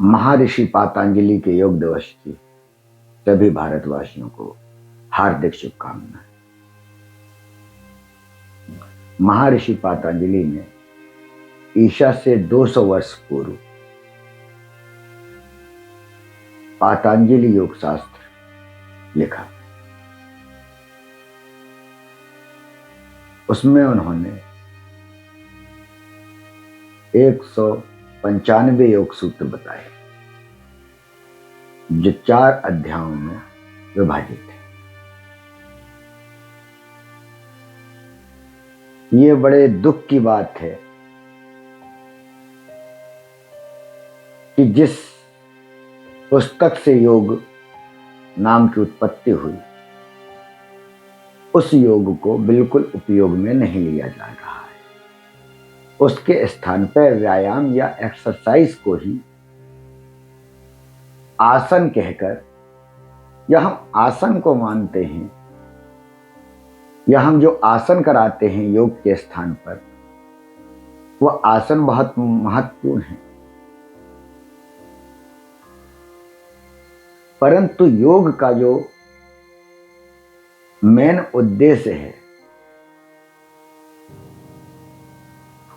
महर्षि पातंजलि के योग दिवस की सभी भारतवासियों को हार्दिक शुभकामनाएं। महर्षि पातंजलि ने ईसा से 200 वर्ष पूर्व पातंजलि योग शास्त्र लिखा। उसमें उन्होंने 195 योग सूत्र बताए जो 4 अध्यायों में विभाजित है। ये बड़े दुख की बात है कि जिस पुस्तक से योग नाम की उत्पत्ति हुई उस योग को बिल्कुल उपयोग में नहीं लिया जा रहा है। उसके स्थान पर व्यायाम या एक्सरसाइज को ही आसन कहकर, या हम आसन को मानते हैं, या हम जो आसन कराते हैं योग के स्थान पर, वह आसन बहुत महत्वपूर्ण है। परंतु योग का जो मेन उद्देश्य है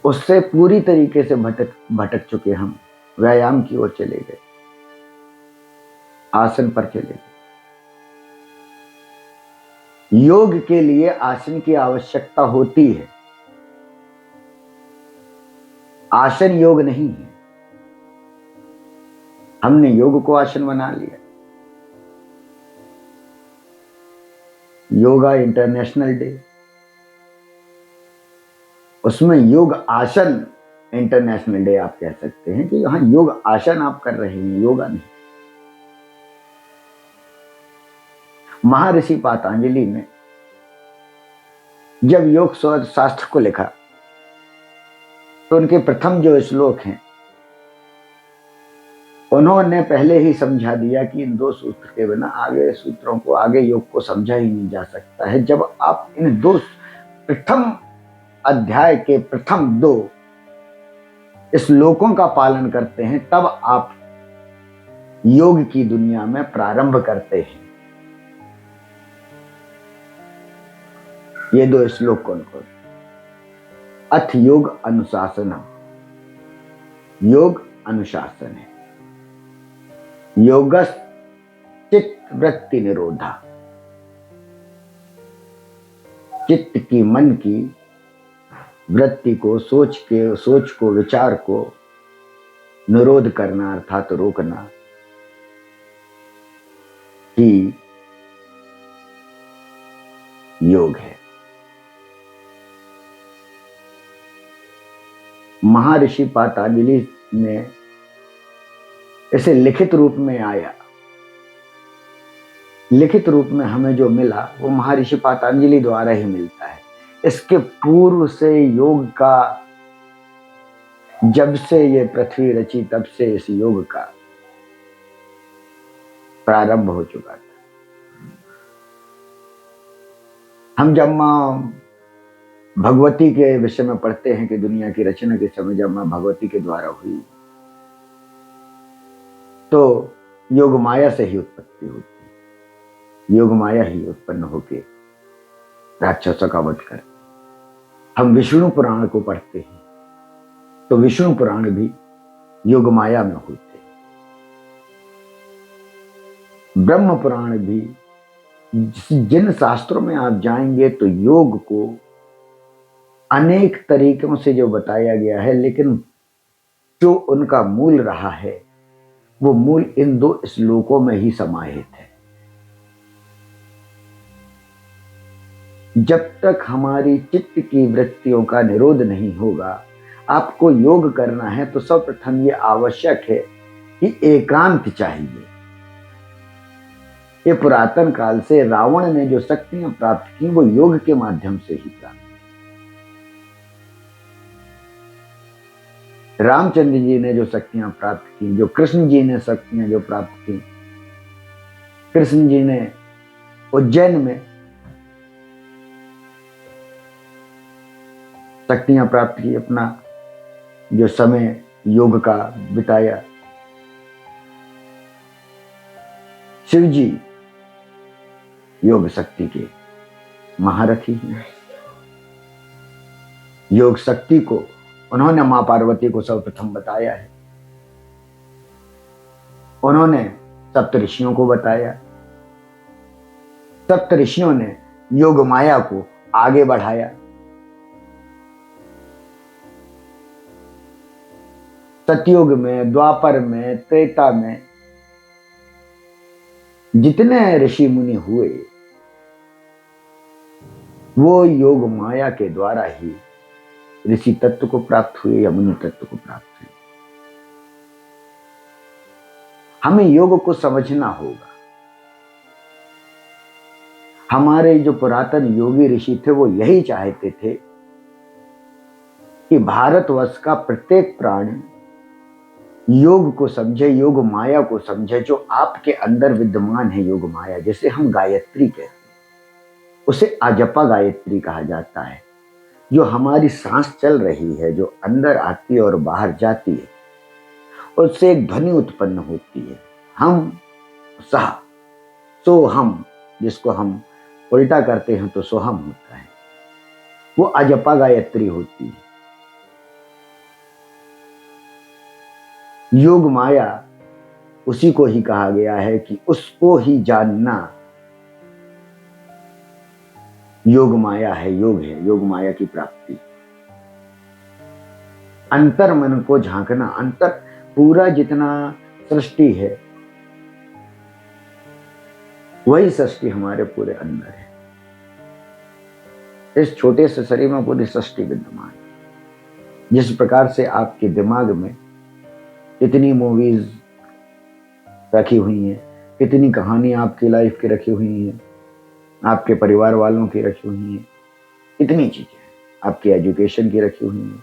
उससे पूरी तरीके से भटक चुके हम व्यायाम की ओर चले गए, आसन पर चले गए। योग के लिए आसन की आवश्यकता होती है, आसन योग नहीं है। हमने योग को आसन बना लिया। योगा इंटरनेशनल डे, उसमें योग आसन इंटरनेशनल डे आप कह सकते हैं कि यहां योग आसन आप कर रहे हैं, योगा नहीं। महर्षि पातंजलि ने जब योग शास्त्र को लिखा तो उनके प्रथम जो श्लोक हैं उन्होंने पहले ही समझा दिया कि इन 2 सूत्र के बिना आगे सूत्रों को, आगे योग को समझा ही नहीं जा सकता है। जब आप इन 2 प्रथम अध्याय के प्रथम 2 श्लोकों का पालन करते हैं तब आप योग की दुनिया में प्रारंभ करते हैं। ये 2 श्लोक कौन कौन? अथ योग अनुशासनम, योग अनुशासन है। योगस् चित्त वृत्ति निरोधा, चित्त की, मन की वृत्ति को, सोच को, विचार को निरोध करना अर्थात रोकना ही योग है। महर्षि पातंजलि ने इसे लिखित रूप में आया, लिखित रूप में हमें जो मिला वो महर्षि पातंजलि द्वारा ही मिलता है। इसके पूर्व से योग का, जब से ये पृथ्वी रची तब से इस योग का प्रारंभ हो चुका था। हम जब मां भगवती के विषय में पढ़ते हैं कि दुनिया की रचना के समय जब मां भगवती के द्वारा हुई तो योग माया से ही उत्पत्ति होती है। योग माया ही उत्पन्न होके राक्षसों का वध कर। हम विष्णु पुराण को पढ़ते हैं तो विष्णु पुराण भी योग माया में होते। ब्रह्म पुराण भी, जिन शास्त्रों में आप जाएंगे तो योग को अनेक तरीकों से जो बताया गया है, लेकिन जो उनका मूल रहा है वो मूल इन 2 श्लोकों में ही समाहित है। जब तक हमारी चित्त की वृत्तियों का निरोध नहीं होगा, आपको योग करना है तो सर्वप्रथम ये आवश्यक है कि एकांत चाहिए। ये पुरातन काल से रावण ने जो शक्तियां प्राप्त की वो योग के माध्यम से ही प्राप्त। रामचंद्र जी ने जो शक्तियां प्राप्त की, जो कृष्ण जी ने शक्तियां जो प्राप्त की, कृष्ण जी ने उज्जैन में शक्तियां प्राप्त की, अपना जो समय योग का बिताया, शिव जी योग शक्ति के महारथी हैं। योग शक्ति को उन्होंने मां पार्वती को सर्वप्रथम बताया है। उन्होंने सप्त ऋषियों को बताया। सप्त ऋषियों ने योग माया को आगे बढ़ाया। सतयुग में, द्वापर में, त्रेता में जितने ऋषि मुनि हुए वो योग माया के द्वारा ही ऋषि तत्व को प्राप्त हुए या मुनि तत्व को प्राप्त हुए। हमें योग को समझना होगा। हमारे जो पुरातन योगी ऋषि थे वो यही चाहते थे कि भारतवर्ष का प्रत्येक प्राणी योग को समझे, योग माया को समझे। जो आपके अंदर विद्यमान है योग माया, जैसे हम गायत्री कहते हैं, उसे आजपा गायत्री कहा जाता है। जो हमारी सांस चल रही है, जो अंदर आती है और बाहर जाती है, उससे एक ध्वनि उत्पन्न होती है। हम सह सो हम, जिसको हम उल्टा करते हैं तो सोहम होता है, वो अजपा गायत्री होती है। योग माया उसी को ही कहा गया है कि उसको ही जानना योग माया है, योग है, योग माया की प्राप्ति। अंतर मन को झांकना, अंतर पूरा जितना सृष्टि है वही सृष्टि हमारे पूरे अंदर है। इस छोटे से शरीर में पूरी सृष्टि विद्यमान है। जिस प्रकार से आपके दिमाग में कितनी मूवीज रखी हुई हैं, कितनी कहानी आपकी लाइफ की रखी हुई हैं, आपके परिवार वालों की रखी हुई हैं, कितनी चीजें आपकी एजुकेशन की रखी हुई हैं,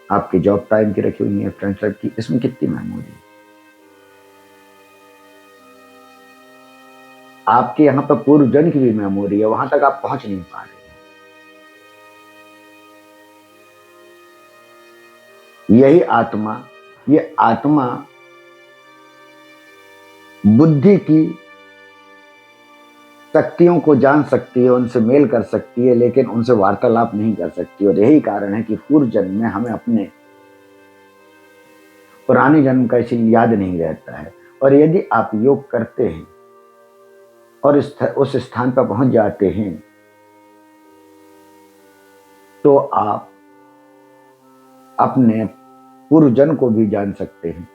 आपके जॉब टाइम की रखी हुई हैं, फ्रेंडशिप की, इसमें कितनी मेमोरी है। आपके यहाँ पर पूर्व जन्म की भी मेमोरी है, वहां तक आप पहुंच नहीं पा रहे। यही आत्मा, ये आत्मा बुद्धि की शक्तियों को जान सकती है, उनसे मेल कर सकती है, लेकिन उनसे वार्तालाप नहीं कर सकती। और यही कारण है कि पूर्व जन्म में हमें अपने पुराने जन्म का इसीलिए याद नहीं रहता है। और यदि आप योग करते हैं और उस स्थान पर पहुंच जाते हैं तो आप अपने पूर्व जन्म को भी जान सकते हैं।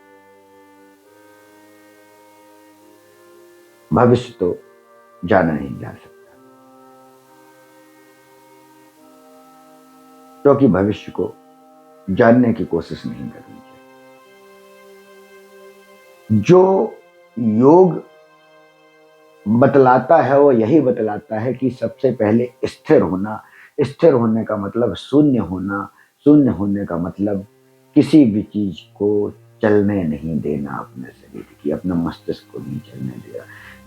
भविष्य तो जाना नहीं जा सकता, क्योंकि भविष्य को जानने की कोशिश नहीं करनी चाहिए। जो योग बतलाता है वो यही बतलाता है कि सबसे पहले स्थिर होना। स्थिर होने का मतलब शून्य होना। शून्य होने का मतलब किसी भी चीज को चलने नहीं देना, अपने शरीर की, अपने मस्तिष्क को नहीं चलने देना।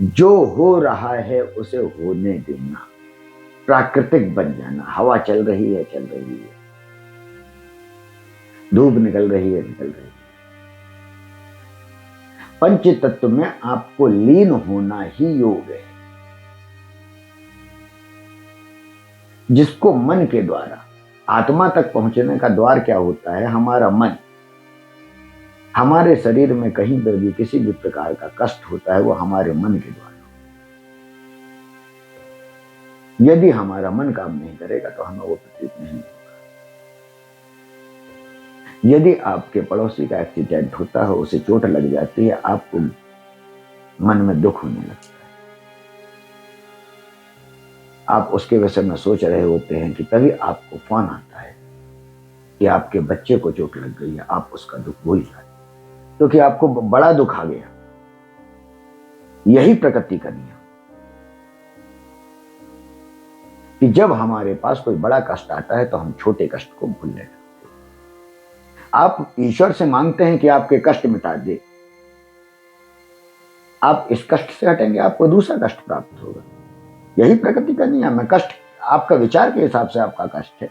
जो हो रहा है उसे होने देना, प्राकृतिक बन जाना। हवा चल रही है, चल रही है, धूप निकल रही है, निकल रही है। पंच तत्व में आपको लीन होना ही योग है, जिसको मन के द्वारा आत्मा तक पहुंचने का द्वार क्या होता है? हमारा मन। हमारे शरीर में कहीं पर भी किसी भी प्रकार का कष्ट होता है वो हमारे मन के द्वारा। यदि हमारा मन काम नहीं करेगा तो हमें वो प्रतीत नहीं होगा। यदि आपके पड़ोसी का एक्सीडेंट होता है, उसे चोट लग जाती है, आपको मन में दुख होने लगता है। आप उसके विषय में सोच रहे होते हैं कि तभी आपको फोन आता है कि आपके बच्चे को चोट लग गई है। आप उसका दुख भूल जाते क्योंकि आपको बड़ा दुख आ गया। यही प्रकृति का नियम कि जब हमारे पास कोई बड़ा कष्ट आता है तो हम छोटे कष्ट को भूल लेते। आप ईश्वर से मांगते हैं कि आपके कष्ट मिटा दे। आप इस कष्ट से हटेंगे, आपको दूसरा कष्ट प्राप्त होगा। यही प्रकृति का नियम है। कष्ट आपका विचार के हिसाब से आपका कष्ट है।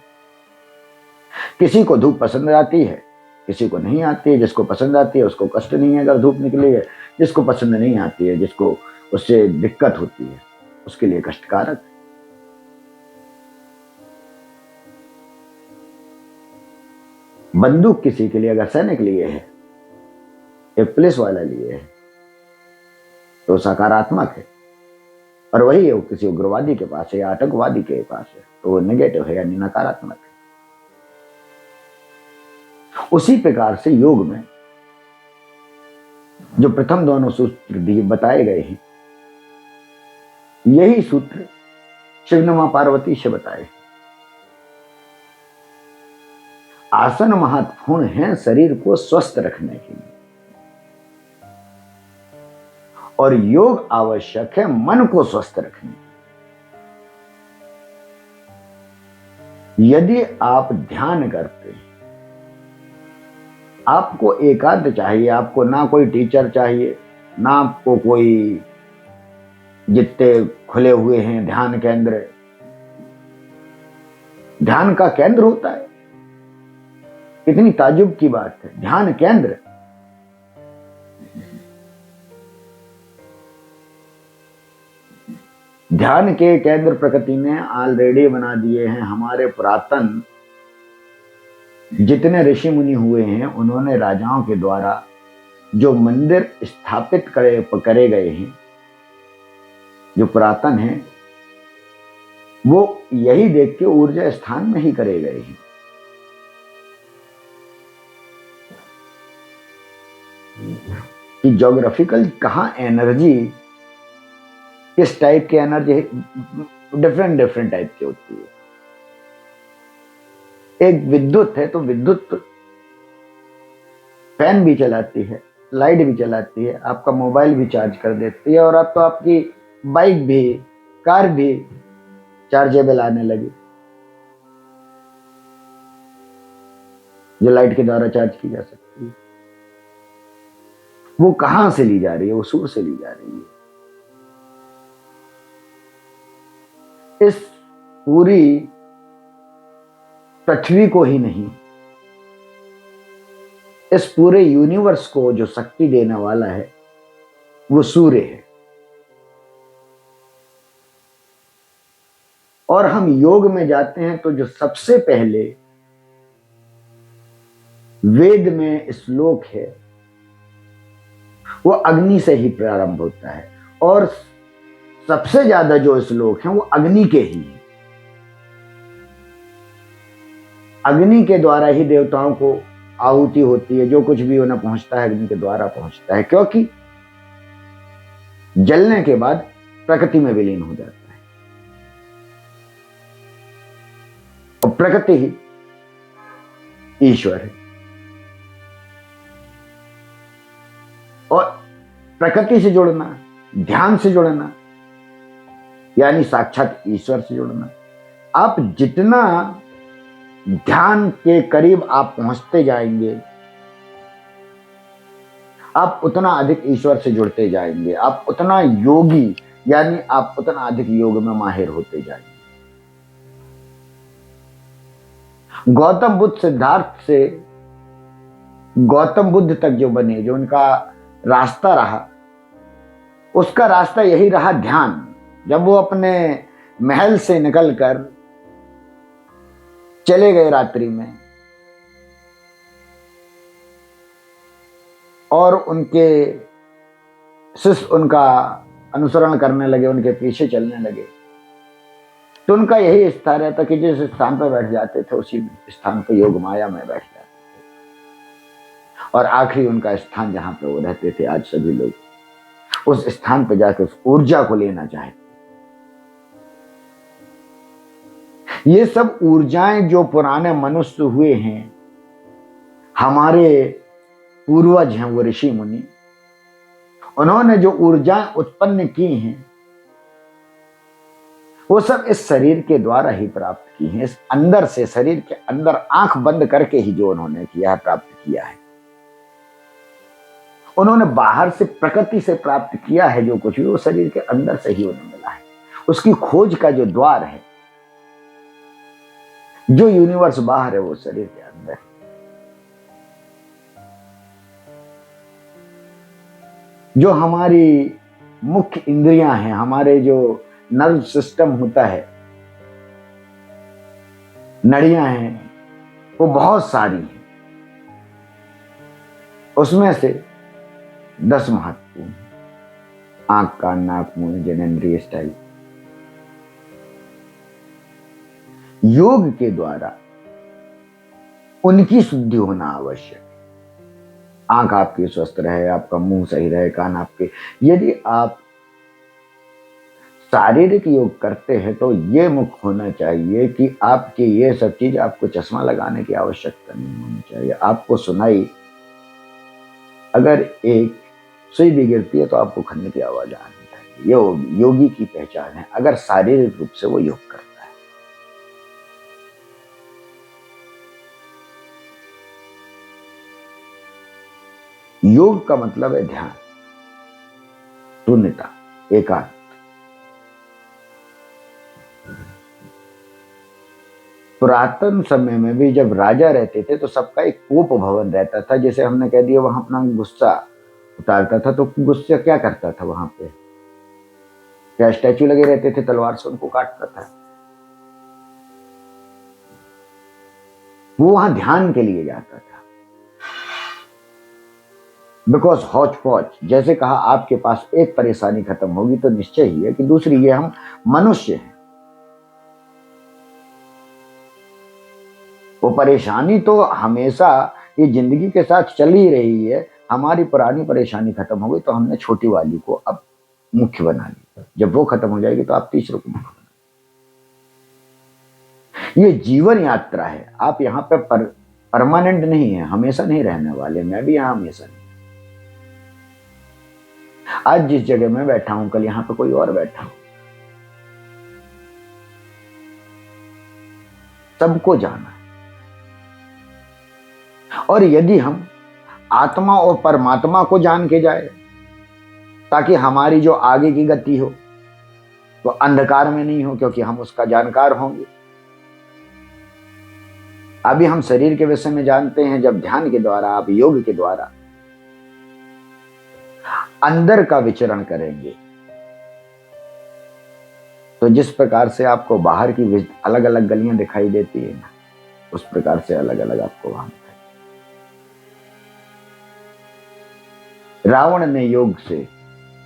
किसी को धूप पसंद आती है, किसी को नहीं आती है। जिसको पसंद आती है उसको कष्ट नहीं है अगर धूप निकली है। जिसको पसंद नहीं आती है, जिसको उससे दिक्कत होती है, उसके लिए कष्टकारक है। बंदूक किसी के लिए, अगर सैनिक लिए है, एक पुलिस वाला लिए है, तो सकारात्मक है, और वही है वो किसी उग्रवादी के पास है या आतंकवादी के पास है, तो वो नेगेटिव है यानी नकारात्मक है। उसी प्रकार से योग में जो प्रथम दोनों सूत्र दिए बताए गए हैं, यही सूत्र शिव ने मां पार्वती से बताए। आसन महत्वपूर्ण है शरीर को स्वस्थ रखने के लिए, और योग आवश्यक है मन को स्वस्थ रखने के लिए। यदि आप ध्यान करते हैं, आपको एकांत चाहिए, आपको ना कोई टीचर चाहिए, ना आपको कोई, जितने खुले हुए हैं ध्यान केंद्र, ध्यान का केंद्र होता है, कितनी ताजुब की बात है, ध्यान केंद्र। ध्यान के केंद्र प्रकृति ने ऑलरेडी बना दिए हैं। हमारे पुरातन जितने ऋषि मुनि हुए हैं, उन्होंने राजाओं के द्वारा जो मंदिर स्थापित करे गए हैं, जो पुरातन हैं, वो यही देख के ऊर्जा स्थान में ही करे गए हैं। कि ज्योग्राफिकल कहां एनर्जी, किस टाइप की एनर्जी, डिफरेंट टाइप की होती है। एक विद्युत है तो विद्युत फैन भी चलाती है, लाइट भी चलाती है, आपका मोबाइल भी चार्ज कर देती है, और अब तो आपकी बाइक भी, कार भी चार्जेबल आने लगी, जो लाइट के द्वारा चार्ज की जा सकती है। वो कहां से ली जा रही है? वो सूर्य से ली जा रही है। इस पूरी पृथ्वी को ही नहीं, इस पूरे यूनिवर्स को जो शक्ति देने वाला है वो सूर्य है। और हम योग में जाते हैं तो जो सबसे पहले वेद में श्लोक है वो अग्नि से ही प्रारंभ होता है, और सबसे ज्यादा जो श्लोक हैं वो अग्नि के ही हैं। अग्नि के द्वारा ही देवताओं को आहुति होती है, जो कुछ भी उन्हें पहुंचता है अग्नि के द्वारा पहुंचता है, क्योंकि जलने के बाद प्रकृति में विलीन हो जाता है, और प्रकृति ही ईश्वर है। और प्रकृति से जुड़ना, ध्यान से जुड़ना, यानी साक्षात ईश्वर से जुड़ना। आप जितना ध्यान के करीब आप पहुंचते जाएंगे, आप उतना अधिक ईश्वर से जुड़ते जाएंगे, आप उतना योगी, यानी आप उतना अधिक योग में माहिर होते जाएंगे। गौतम बुद्ध, सिद्धार्थ से गौतम बुद्ध तक जो बने, जो उनका रास्ता रहा, उसका रास्ता यही रहा ध्यान। जब वो अपने महल से निकलकर चले गए रात्रि में, और उनके शिष्य उनका अनुसरण करने लगे, उनके पीछे चलने लगे, तो उनका यही इच्छा रहता कि जिस स्थान पर बैठ जाते थे उसी स्थान पर योग माया में बैठ जाते थे। और आखिरी उनका स्थान जहां पर वो रहते थे, आज सभी लोग उस स्थान पर जाकर उस ऊर्जा को लेना चाहते। ये सब ऊर्जाएं जो पुराने मनुष्य हुए हैं, हमारे पूर्वज हैं वो ऋषि मुनि, उन्होंने जो ऊर्जाएं उत्पन्न की हैं वो सब इस शरीर के द्वारा ही प्राप्त की हैं। इस अंदर से, शरीर के अंदर आंख बंद करके ही जो उन्होंने किया है, प्राप्त किया है। उन्होंने बाहर से, प्रकृति से प्राप्त किया है जो कुछ भी, वो शरीर के अंदर से ही उन्हें मिला है। उसकी खोज का जो द्वार है, जो यूनिवर्स बाहर है, वो शरीर के अंदर है। जो हमारी मुख्य इंद्रियां हैं, हमारे जो नर्व सिस्टम होता है, नड़ियां हैं, वो बहुत सारी हैं। उसमें से 10 महत्वपूर्ण: आंख, कान, नाक, मुंह, जननेंद्रिय, स्टाइल। योग के द्वारा उनकी शुद्धि होना आवश्यक है। आंख आपकी स्वस्थ रहे, आपका मुंह सही रहे, कान आपके। यदि आप शारीरिक योग करते हैं तो ये मुख्य होना चाहिए कि आपके ये सब चीज, आपको चश्मा लगाने की आवश्यकता नहीं होनी चाहिए। आपको सुनाई, अगर एक सुई भी गिरती है तो आपको खन्ने की आवाज आनी चाहिए। ये योगी की पहचान है, अगर शारीरिक रूप से वो योग करता है। योग का मतलब है ध्यान, शून्यता, एकांत। पुरातन समय में भी जब राजा रहते थे तो सबका एक कोप भवन रहता था, जैसे हमने कह दिया, वहां अपना गुस्सा उतारता था। तो गुस्सा क्या करता था वहां पे? क्या स्टैचू लगे रहते थे, तलवार से उनको काटता था? वो वहां ध्यान के लिए जाता था। बिकॉज हौच पौच, जैसे कहा, आपके पास एक परेशानी खत्म होगी तो निश्चय ही है कि दूसरी, ये हम मनुष्य हैं। वो परेशानी तो हमेशा ये जिंदगी के साथ चल ही रही है। हमारी पुरानी परेशानी खत्म हो गई तो हमने छोटी वाली को अब मुख्य बना ली। जब वो खत्म हो जाएगी तो आप तीसरे को मुख्य बना। ये जीवन यात्रा है। आप यहाँ पे परमानेंट नहीं है, हमेशा नहीं रहने वाले। मैं भी यहाँ हमेशा नहीं। आज जिस जगह में बैठा हूं, कल यहाँ पे कोई और बैठा हो। सबको जाना है। और यदि हम आत्मा और परमात्मा को जान के जाए, ताकि हमारी जो आगे की गति हो वो अंधकार में नहीं हो, क्योंकि हम उसका जानकार होंगे। अभी हम शरीर के विषय में जानते हैं। जब ध्यान के द्वारा, आप योग के द्वारा अंदर का विचरण करेंगे तो जिस प्रकार से आपको बाहर की अलग अलग गलियां दिखाई देती है ना, उस प्रकार से अलग अलग आपको वहां दिखाई। रावण ने योग से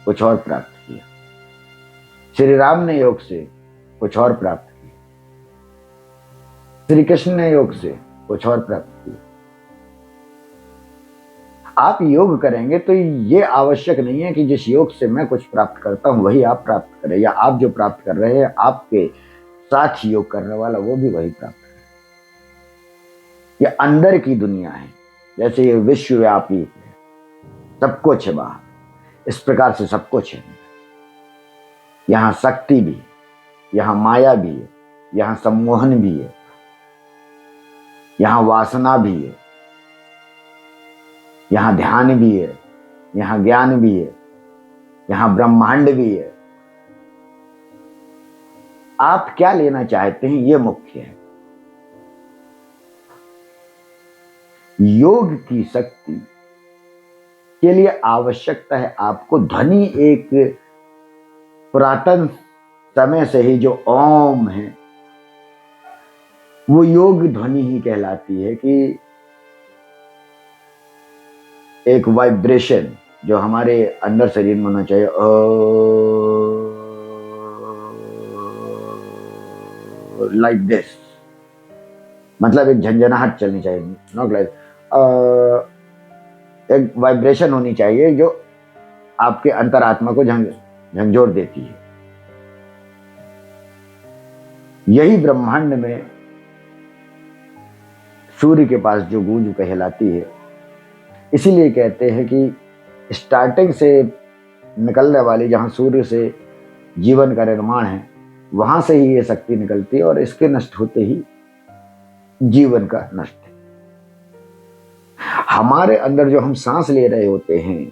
कुछ और प्राप्त किया, श्री राम ने योग से कुछ और प्राप्त किया, श्री कृष्ण ने योग से कुछ और प्राप्त किया। आप योग करेंगे तो ये आवश्यक नहीं है कि जिस योग से मैं कुछ प्राप्त करता हूं वही आप प्राप्त करें, या आप जो प्राप्त कर रहे हैं आपके साथ योग करने वाला वो भी वही प्राप्त करे। ये अंदर की दुनिया है, जैसे ये विश्वव्यापी है, सब कुछ है बाहर, इस प्रकार से सब कुछ है। यहां शक्ति भी, यहां माया भी है, यहां सम्मोहन भी है, यहां वासना भी है, यहां ध्यान भी है, यहां ज्ञान भी है, यहां ब्रह्मांड भी है। आप क्या लेना चाहते हैं, यह मुख्य है। योग की शक्ति के लिए आवश्यकता है आपको ध्वनि। एक पुरातन समय से ही जो ओम है वो योग ध्वनि ही कहलाती है, कि एक वाइब्रेशन जो हमारे अंदर शरीर में होना चाहिए। लाइक दिस, मतलब एक झंझनाहट चलनी चाहिए, नॉट लाइक। एक वाइब्रेशन होनी चाहिए जो आपके अंतरात्मा को झंझोर देती है। यही ब्रह्मांड में सूर्य के पास जो गूंज कहलाती है। इसीलिए कहते हैं कि स्टार्टिंग से निकलने वाली, जहां सूर्य से जीवन का निर्माण है, वहां से ही ये शक्ति निकलती है, और इसके नष्ट होते ही जीवन का नष्ट है। हमारे अंदर जो हम सांस ले रहे होते हैं,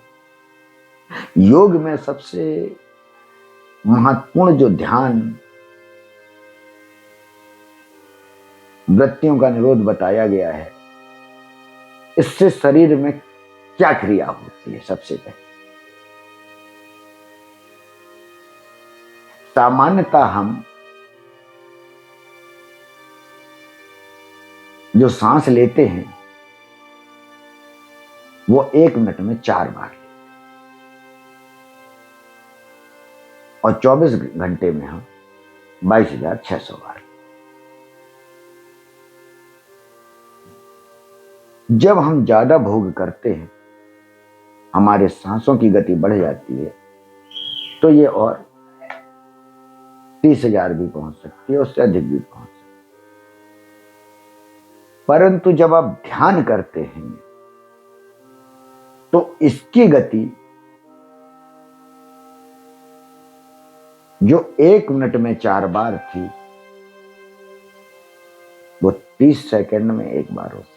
योग में सबसे महत्वपूर्ण जो ध्यान वृत्तियों का निरोध बताया गया है, इससे शरीर में क्या क्रिया होती है। सबसे पहले सामान्यतः हम जो सांस लेते हैं वो 1 मिनट में 4 बार लेते, और 24 घंटे में हम 22,600 बार। जब हम ज्यादा भोग करते हैं, हमारे सांसों की गति बढ़ जाती है, तो ये और 30,000 भी पहुंच सकती है, उससे अधिक भी पहुंच सकती है। परंतु जब आप ध्यान करते हैं तो इसकी गति जो 1 मिनट में 4 बार थी, वो 30 सेकंड में 1 बार हो सकती,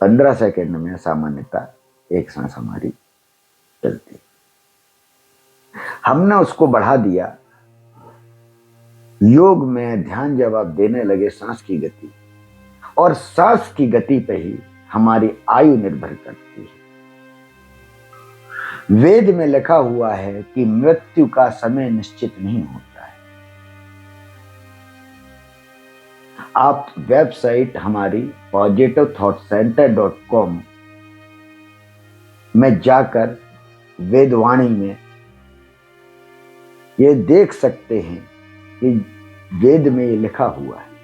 15 सेकंड में सामान्यतः एक सांस हमारी चलती। हमने उसको बढ़ा दिया। योग में ध्यान जब आप देने लगे सांस की गति, और सांस की गति पे ही हमारी आयु निर्भर करती है। वेद में लिखा हुआ है कि मृत्यु का समय निश्चित नहीं होता है। आप वेबसाइट हमारी positivethought.center.com में जाकर वेदवाणी में ये देख सकते हैं कि वेद में ये लिखा हुआ है